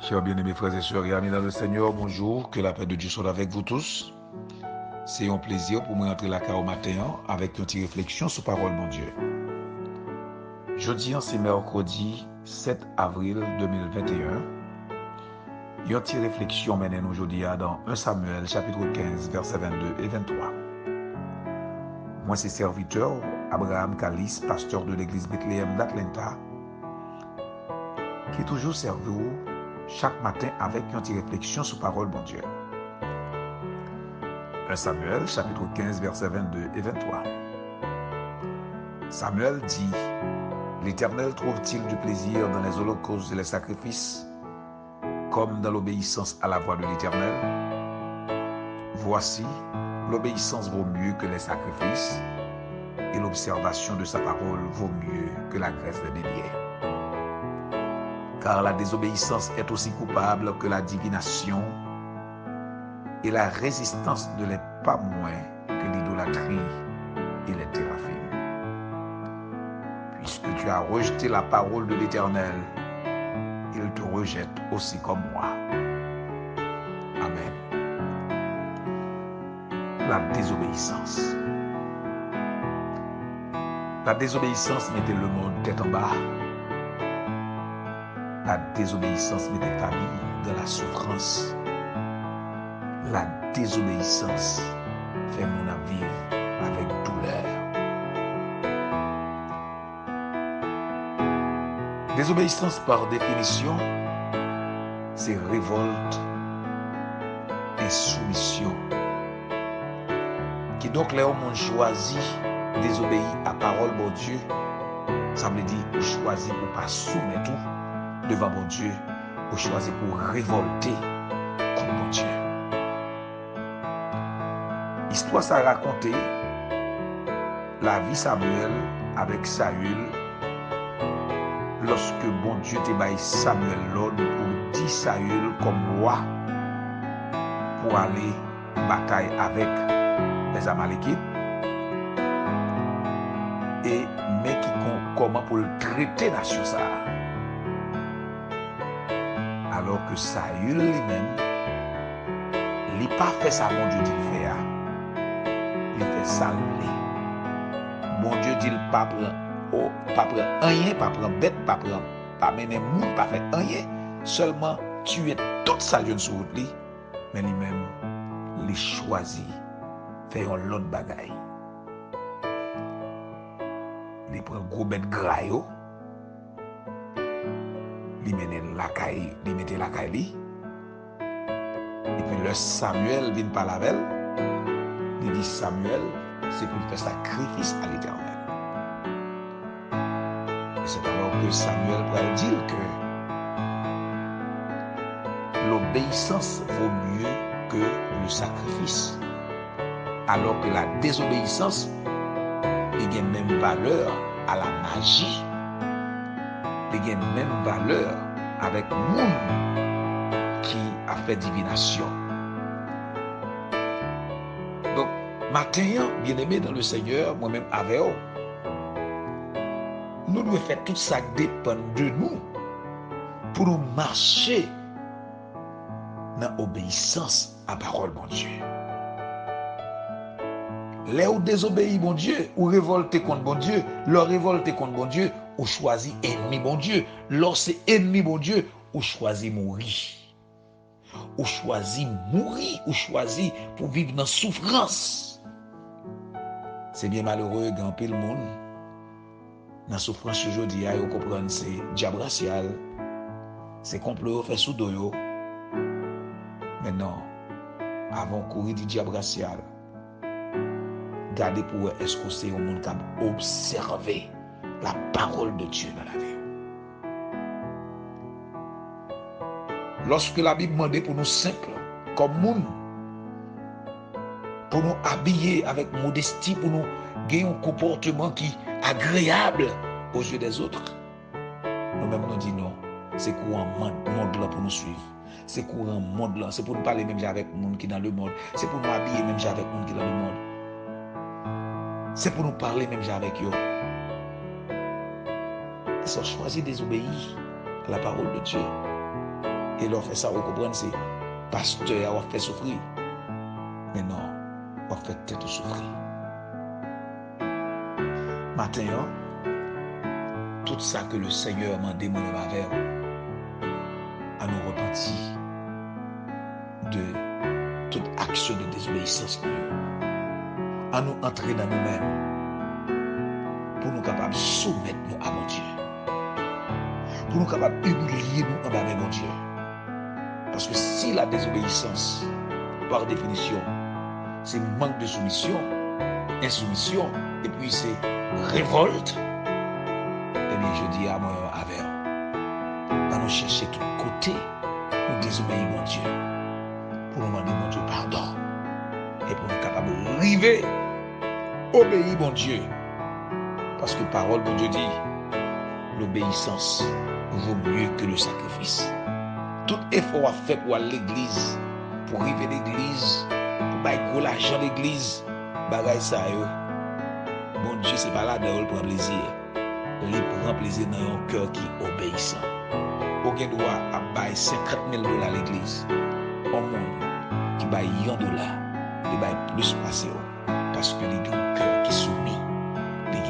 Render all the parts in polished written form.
Chers bien-aimés frères et sœurs et amis dans le Seigneur, bonjour, que la paix de Dieu soit avec vous tous. C'est un plaisir pour moi d'entrer là au matin avec une petite réflexion sur parole mon Dieu. Jeudi, c'est mercredi 7 avril 2021. Une petite réflexion mène aujourd'hui dans 1 Samuel chapitre 15 versets 22 et 23. Moi c'est serviteur Abraham Kalis, pasteur de l'église Bethléem d'Atlanta, qui est toujours servi chaque matin avec une petite réflexion sur parole mon Dieu. 1 Samuel chapitre 15 versets 22 et 23. Samuel dit: L'Éternel trouve-t-il du plaisir dans les holocaustes et les sacrifices, comme dans l'obéissance à la voix de l'Éternel? Voici, l'obéissance vaut mieux que les sacrifices, et l'observation de sa parole vaut mieux que la graisse des béliers. Car la désobéissance est aussi coupable que la divination, et la résistance ne l'est pas moins que l'idolâtrie et les théraphies. Puisque tu as rejeté la parole de l'Éternel, il te rejette aussi comme moi. Amen. La désobéissance. La désobéissance mettait le monde tête en bas. La désobéissance met des familles dans la souffrance. La désobéissance fait mon vivre avec douleur. Désobéissance par définition, c'est révolte, insoumission. Qui donc les hommes ont choisi désobéir à parole de Dieu, ça veut dire choisir pour pas soumettre devant mon Dieu, ou choisir pour révolter contre mon Dieu. L'histoire ça raconté la vie Samuel avec Saül lorsque bon Dieu te baille Samuel l'ordre pour dire Saül comme roi pour aller bataille avec les Amalekites et mais qui comment pour le traiter nation ça. Alors que Saül lui-même, il n'a pas fait ça, mon Dieu dit le faire. Il fait ça, mon Dieu dit le pas prendre rien, pas prendre bête, pas mener monde, pas faire rien. Seulement tuer toute sa jeune sur route, mais lui-même, il choisit faire un autre bagaille. Il prend gros bête graillot. Il mettait la caille. Et puis le Samuel vient par la belle. Il dit Samuel, c'est pour faire sacrifice à l'Éternel. Et c'est alors que Samuel va dire que l'obéissance vaut mieux que le sacrifice. Alors que la désobéissance a même valeur à la magie. Il y a même valeur avec monde qui a fait divination. Donc, matin, bien-aimé dans le Seigneur, moi-même avec vous, nous devons faire tout ça dépend de nous pour nous marcher dans l'obéissance à la parole de Dieu. Là où désobéir bon Dieu, ou révolter contre bon Dieu, leur révolter contre bon Dieu, ou choisir ennemi bon Dieu. Lorsque c'est ennemi bon Dieu, ou choisir mourir. Ou choisir mourir, ou choisir pour vivre dans souffrance. C'est bien malheureux grand pile monde. Dans souffrance aujourd'hui, vous comprenez, c'est diable racial. C'est complot fait sous doyo. Mais non, avant courir du diable racial, gardez pour est-ce que c'est un monde qui a observé la parole de Dieu dans la vie. Lorsque la Bible demande pour nous simples, comme monde, pour nous habiller avec modestie, pour nous gagner un comportement qui est agréable aux yeux des autres, nous-mêmes nous disons non, c'est courant monde là pour nous suivre. C'est courant monde là, c'est pour nous parler même avec le monde qui est dans le monde. C'est pour nous habiller même avec le monde qui est dans le monde. C'est pour nous parler même avec eux. Ils ont choisi de désobéir à la parole de Dieu. Et leur fait ça, vous comprenez, c'est pasteur a fait souffrir. Mais non, on fait tête souffrir. Matin, tout ça que le Seigneur m'a demandé avec, à nous repentir de toute action de désobéissance, à nous entrer dans nous-mêmes, pour nous capables de soumettre nous à mon Dieu, pour nous capables d'humilier nous en bas de mon Dieu. Parce que si la désobéissance, par définition, c'est manque de soumission, insoumission, et puis c'est révolte, eh bien je dis à moi avec, à nous chercher de tous côtés pour désobéir mon Dieu, pour nous demander mon Dieu pardon, et pour nous capables de arriver, obéir mon Dieu. Parce que parole de Dieu dit, l'obéissance vaut mieux que le sacrifice. Tout effort à faire pour aller à l'église, pour arriver à l'église, pour bailler gros l'argent à l'église, bagaille ça yo. Mon Dieu, c'est pas là de prendre plaisir. Il prend plaisir dans un cœur qui est obéissant. Aucun droit à bailler 50 000 $ à l'église. Au monde qui baille $1, il baille plus passer parce que il a un cœur qui est soumis, il a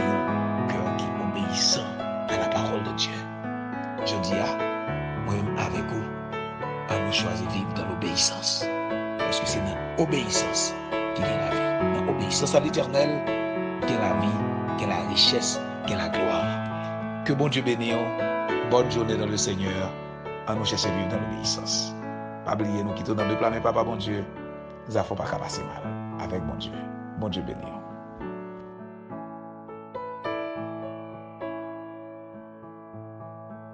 un cœur qui est obéissant à la parole de Dieu. Je dis moi-même avec vous, à nous choisir de vivre dans l'obéissance. Parce que c'est dans l'obéissance qu'il y a la vie. Dans l'obéissance à l'Éternel, qu'il y a la vie, qu'il y a la richesse, qu'il y a la gloire. Que bon Dieu bénisse. Bonne journée dans le Seigneur. À nous chercher à vivre dans l'obéissance. Pas oublier nous qui sommes dans le plan, mais papa, bon Dieu, nous ne faut pas passer mal avec mon Dieu. Bon Dieu bénisse.